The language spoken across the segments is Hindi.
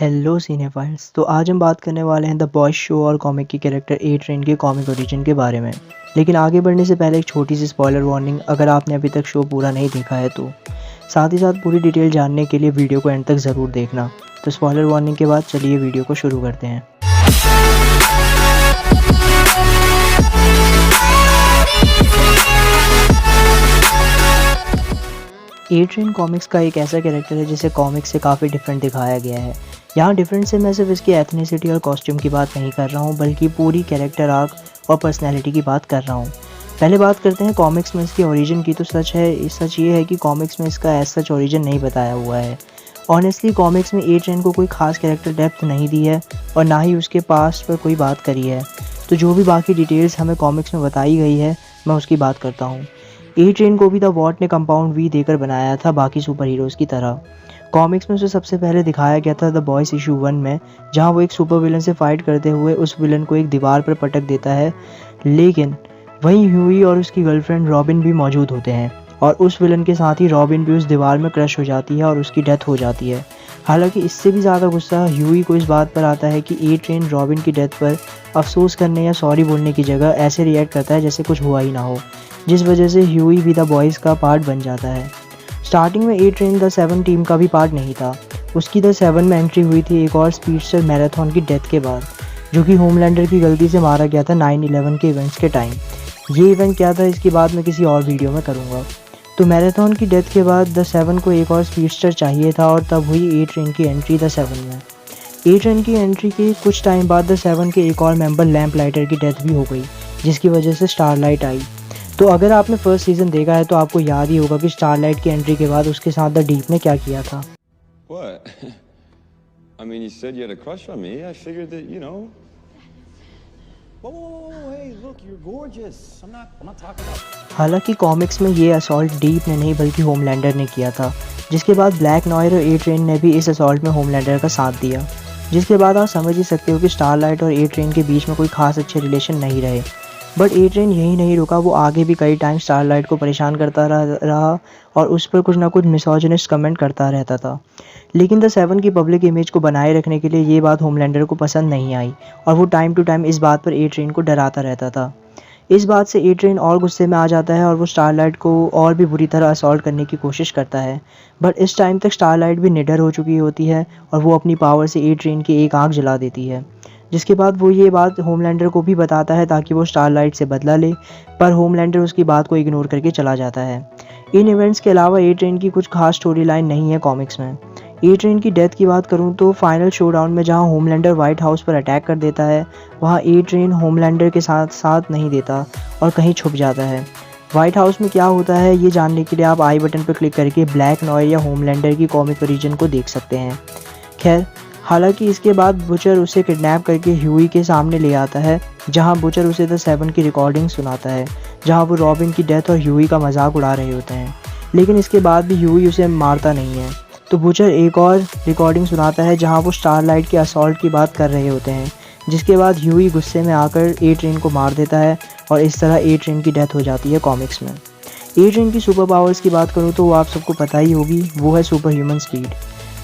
Hello cinephiles. तो आज हम बात करने वाले हैं द बॉयज़ शो और कॉमिक की कैरेक्टर ए ट्रेन के कॉमिक ओरिजिन के बारे में। लेकिन आगे बढ़ने से पहले एक छोटी सी स्पॉइलर वार्निंग, अगर आपने अभी तक शो पूरा नहीं देखा है तो साथ ही साथ पूरी डिटेल जानने के लिए वीडियो को एंड तक ज़रूर देखना। तो स्पॉइलर वार्निंग के बाद चलिए वीडियो को शुरू करते हैं। ए ट्रेन कॉमिक्स का एक ऐसा कैरेक्टर है जिसे कॉमिक्स से काफ़ी डिफरेंट दिखाया गया है। यहाँ डिफरेंट से मैं सिर्फ इसकी एथनिसिटी और कॉस्ट्यूम की बात नहीं कर रहा हूँ, बल्कि पूरी कैरेक्टर आर्क और पर्सनैलिटी की बात कर रहा हूँ। पहले बात करते हैं कॉमिक्स में इसकी ओरिजिन की। तो सच ये है कि कॉमिक्स में इसका एज सच ओरिजिन नहीं बताया हुआ है। ऑनेस्टली कॉमिक्स में ए ट्रेन को कोई खास कैरेक्टर डेप्थ नहीं दी है और ना ही उसके पास्ट पर कोई बात करी है। तो जो भी बाकी डिटेल्स हमें कॉमिक्स में बताई गई है मैं उसकी बात करता हूँ। ए ट्रेन को भी द वॉट ने कंपाउंड वी देकर बनाया था, बाकी सुपर हीरोज़ की तरह। कॉमिक्स में उसे सबसे पहले दिखाया गया था द बॉयज़ इशू 1 में, जहां वो एक सुपर विलन से फाइट करते हुए उस विलन को एक दीवार पर पटक देता है। लेकिन वहीं ह्यूई और उसकी गर्लफ्रेंड रॉबिन भी मौजूद होते हैं और उस विलन के साथ ही रॉबिन भी उस दीवार में क्रश हो जाती है और उसकी डेथ हो जाती है। हालांकि इससे भी ज़्यादा गुस्सा ह्यूई को इस बात पर आता है कि ए ट्रेन रॉबिन की डेथ पर अफसोस करने या सॉरी बोलने की जगह ऐसे रिएक्ट करता है जैसे कुछ हुआ ही ना हो, जिस वजह से ह्यूई भी द बॉयज़ का पार्ट बन जाता है। स्टार्टिंग में ए ट्रेन द 7 टीम का भी पार्ट नहीं था। उसकी द 7 में एंट्री हुई थी एक और स्पीडस्टर मैराथन की डेथ के बाद, जो कि होमलैंडर की गलती से मारा गया था 9/11 के इवेंट्स के टाइम। ये इवेंट क्या था इसकी बात मैं किसी और वीडियो में करूँगा। तो मैराथन की डेथ के बाद द 7 को एक और स्पीडस्टर चाहिए था और तब हुई ए ट्रेन की एंट्री द 7 में। ए ट्रेन की एंट्री के कुछ टाइम बाद द 7 के एक और मेंबर लैम्प लाइटर की डेथ भी हो गई, जिसकी वजह से स्टारलाइट आई। तो अगर आपने फर्स्ट सीज़न देखा है तो आपको याद ही होगा कि स्टारलाइट की एंट्री के बाद उसके साथ द डीप ने क्या किया था। What? I mean, you said you had a crush on me. I figured that, you know. Whoa, hey, look, you're gorgeous. I'm not talking about. हालांकि कॉमिक्स में ये असॉल्ट डीप ने नहीं बल्कि होमलैंडर ने किया था, जिसके बाद ब्लैक नॉयर और ए ट्रेन ने भी इस असॉल्ट में होमलैंडर का साथ दिया। जिसके बाद आप समझ ही सकते हो कि स्टारलाइट और ए ट्रेन के बीच में कोई खास अच्छे रिलेशन नहीं रहे। बट ए ट्रेन यही नहीं रुका, वो आगे भी कई टाइम स्टारलाइट को परेशान करता रहा और उस पर कुछ ना कुछ मिसोजिनिस्ट कमेंट करता रहता था। लेकिन द 7 की पब्लिक इमेज को बनाए रखने के लिए ये बात होमलैंडर को पसंद नहीं आई और वो टाइम टू टाइम इस बात पर ए ट्रेन को डराता रहता था। इस बात से ए ट्रेन और गुस्से में आ जाता है और वो स्टारलाइट को और भी बुरी तरह असॉल्ट करने की कोशिश करता है। बट इस टाइम तक स्टारलाइट भी निडर हो चुकी होती है और वो अपनी पावर से ए ट्रेन की एक आँख जला देती है। जिसके बाद वो ये बात होमलैंडर को भी बताता है ताकि वो स्टारलाइट से बदला ले, पर होमलैंडर उसकी बात को इग्नोर करके चला जाता है। इन इवेंट्स के अलावा ए ट्रेन की कुछ खास स्टोरी लाइन नहीं है कॉमिक्स में। ए ट्रेन की डेथ की बात करूं तो फाइनल शोडाउन में जहां होमलैंडर व्हाइट हाउस पर अटैक कर देता है, वहां ए ट्रेन होमलैंडर के साथ नहीं देता और कहीं छुप जाता है। व्हाइट हाउस में क्या होता है ये जानने के लिए आप आई बटन पर क्लिक करके ब्लैक नॉयर या होमलैंडर की कॉमिक ओरिजिन को देख सकते हैं। खैर, हालांकि इसके बाद बुचर उसे किडनैप करके ह्यूई के सामने ले आता है, जहां बुचर उसे द 7 की रिकॉर्डिंग सुनाता है, जहां वो रॉबिन की डेथ और ह्यूई का मजाक उड़ा रहे होते हैं। लेकिन इसके बाद भी ह्यूई उसे मारता नहीं है। तो बुचर एक और रिकॉर्डिंग सुनाता है जहां वो स्टारलाइट के असॉल्ट की बात कर रहे होते हैं, जिसके बाद ह्यूई गुस्से में आकर ए ट्रेन को मार देता है और इस तरह ए ट्रेन की डेथ हो जाती है कॉमिक्स में। ए ट्रेन की सुपर पावर्स की बात करूँ तो वो आप सबको पता ही होगी, वो है सुपर ह्यूमन स्पीड।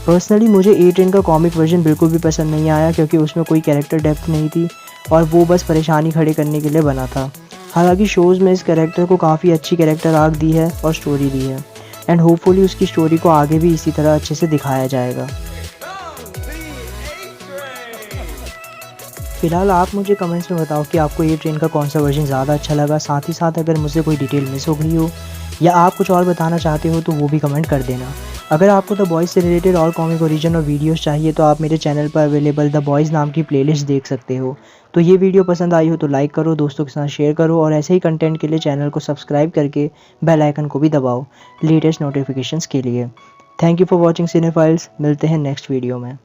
पर्सनली मुझे ए ट्रेन का कॉमिक वर्जन बिल्कुल भी पसंद नहीं आया, क्योंकि उसमें कोई कैरेक्टर डेप्थ नहीं थी और वो बस परेशानी खड़े करने के लिए बना था। हालांकि शोज़ में इस कैरेक्टर को काफ़ी अच्छी कैरेक्टर आर्क दी है और स्टोरी दी है, एंड होपफुली उसकी स्टोरी को आगे भी इसी तरह अच्छे से दिखाया जाएगा। फिलहाल आप मुझे कमेंट्स में बताओ कि आपको ए ट्रेन का कौन सा वर्जन ज़्यादा अच्छा लगा। साथ ही साथ अगर मुझसे कोई डिटेल मिस हो गई हो या आप कुछ और बताना चाहते हो तो वो भी कमेंट कर देना। अगर आपको द बॉयज़ से रिलेटेड और कॉमिक ओरिजिन और वीडियोस चाहिए तो आप मेरे चैनल पर अवेलेबल द बॉयज़ नाम की प्लेलिस्ट देख सकते हो। तो ये वीडियो पसंद आई हो तो लाइक करो, दोस्तों के साथ शेयर करो और ऐसे ही कंटेंट के लिए चैनल को सब्सक्राइब करके बेल आइकन को भी दबाओ लेटेस्ट नोटिफिकेशंस के लिए। Thank you for watching cinephiles. मिलते हैं नेक्स्ट वीडियो में।